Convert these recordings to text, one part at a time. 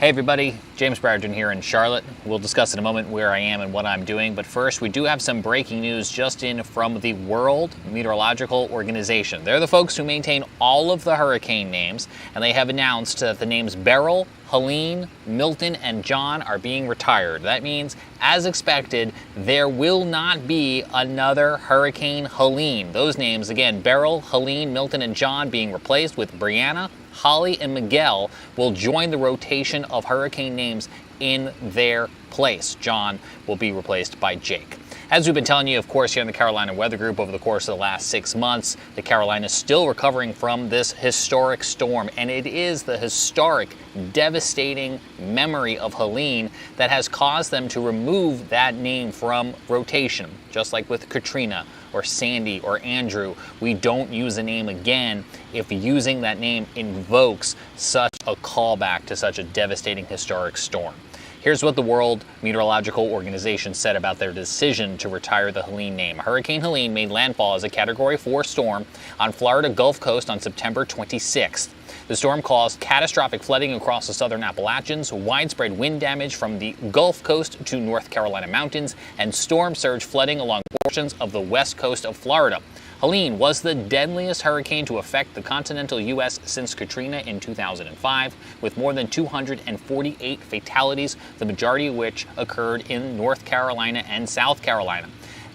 Hey everybody, James Brierton here in Charlotte. We'll discuss in a moment where I am and what I'm doing, but first we do have some breaking news just in from the World Meteorological Organization. They're the folks who maintain all of the hurricane names, and they have announced that the names Beryl, Helene, Milton, and John are being retired. That means, as expected, there will not be another Hurricane Helene. Those names, again, Beryl, Helene, Milton, and John being replaced with Brianna, Holly, and Miguel will join the rotation of hurricane names in their place. John will be replaced by Jake. As we've been telling you, of course, here in the Carolina Weather Group over the course of the last 6 months, the Carolinas still recovering from this historic storm, and it is the historic, devastating memory of Helene that has caused them to remove that name from rotation. Just like with Katrina or Sandy or Andrew, we don't use a name again if using that name invokes such a callback to such a devastating historic storm. Here's what the World Meteorological Organization said about their decision to retire the Helene name. Hurricane Helene made landfall as a Category 4 storm on Florida Gulf Coast on September 26th. The storm caused catastrophic flooding across the southern Appalachians, widespread wind damage from the Gulf Coast to North Carolina mountains, and storm surge flooding along portions of the west coast of Florida. Helene was the deadliest hurricane to affect the continental U.S. since Katrina in 2005, with more than 248 fatalities, the majority of which occurred in North Carolina and South Carolina.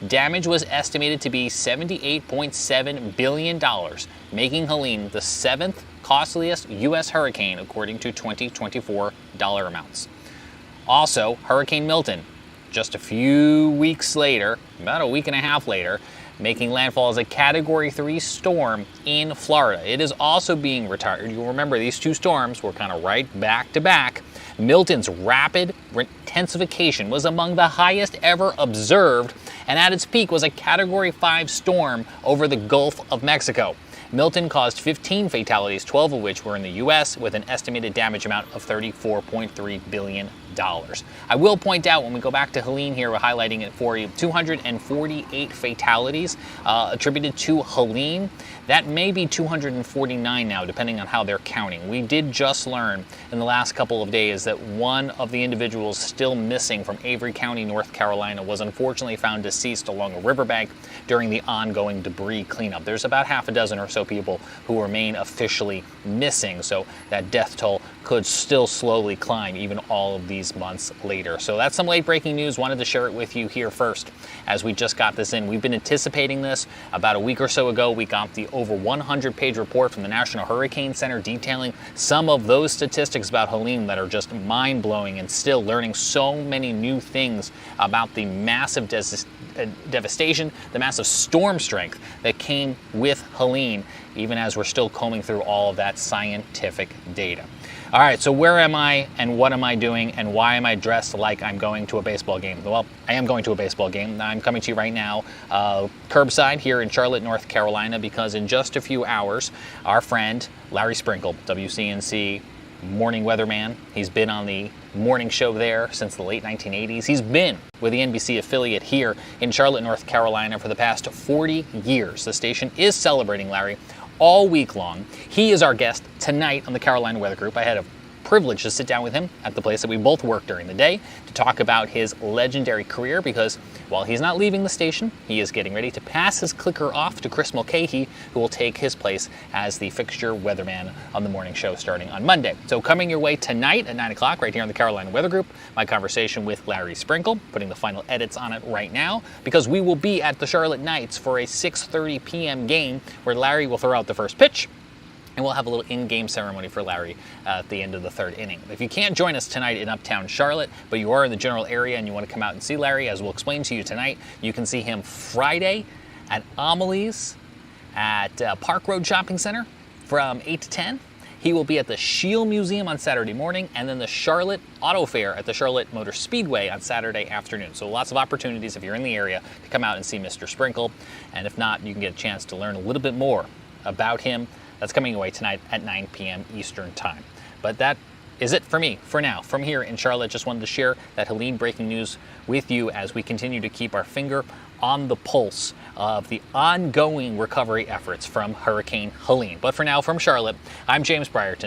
Damage was estimated to be $78.7 billion, making Helene the seventh costliest U.S. hurricane according to 2024 dollar amounts. Also, Hurricane Milton, just a few weeks later, about a week and a half later, making landfall as a Category 3 storm in Florida. It is also being retired. You'll remember these two storms were kind of right back to back. Milton's rapid intensification was among the highest ever observed, and at its peak was a Category 5 storm over the Gulf of Mexico. Milton caused 15 fatalities, 12 of which were in the U.S., with an estimated damage amount of $34.3 billion. I will point out, when we go back to Helene here, we're highlighting it for you, 248 fatalities attributed to Helene. That may be 249 now, depending on how they're counting. We did just learn in the last couple of days that one of the individuals still missing from Avery County, North Carolina, was unfortunately found deceased along a riverbank during the ongoing debris cleanup. There's about half a dozen or so people who remain officially missing, so that death toll could still slowly climb even all of these months later. So that's some late breaking news. Wanted to share it with you here first as we just got this in. We've been anticipating this. About a week or so ago, we got the over 100-page report from the National Hurricane Center detailing some of those statistics about Helene that are just mind-blowing, and still learning so many new things about the massive devastation, the massive storm strength that came with Helene, even as we're still combing through all of that scientific data. All right, so where am I and what am I doing and why am I dressed like I'm going to a baseball game? Well, I am going to a baseball game. I'm coming to you right now curbside here in Charlotte, North Carolina, because in just a few hours, our friend Larry Sprinkle, WCNC morning weatherman, he's been on the morning show there since the late 1980s. He's been with the NBC affiliate here in Charlotte, North Carolina for the past 40 years. The station is celebrating Larry all week long. He is our guest tonight on the Carolina Weather Group. I had a privilege to sit down with him at the place that we both work during the day to talk about his legendary career, because while he's not leaving the station, he is getting ready to pass his clicker off to Chris Mulcahy, who will take his place as the fixture weatherman on the morning show starting on Monday. So coming your way tonight at 9 o'clock right here on the Carolina Weather Group, my conversation with Larry Sprinkle, putting the final edits on it right now, because we will be at the Charlotte Knights for a 6:30 p.m. game where Larry will throw out the first pitch, and we'll have a little in-game ceremony for Larry at the end of the third inning. If you can't join us tonight in Uptown Charlotte, but you are in the general area and you want to come out and see Larry, as we'll explain to you tonight, you can see him Friday at Amelie's at Park Road Shopping Center from 8 to 10. He will be at the Shield Museum on Saturday morning, and then the Charlotte Auto Fair at the Charlotte Motor Speedway on Saturday afternoon. So lots of opportunities if you're in the area to come out and see Mr. Sprinkle. And if not, you can get a chance to learn a little bit more about him. That's coming away tonight at 9 p.m. Eastern Time. But that is it for me for now. From here in Charlotte, just wanted to share that Helene breaking news with you as we continue to keep our finger on the pulse of the ongoing recovery efforts from Hurricane Helene. But for now, from Charlotte, I'm James Brierton.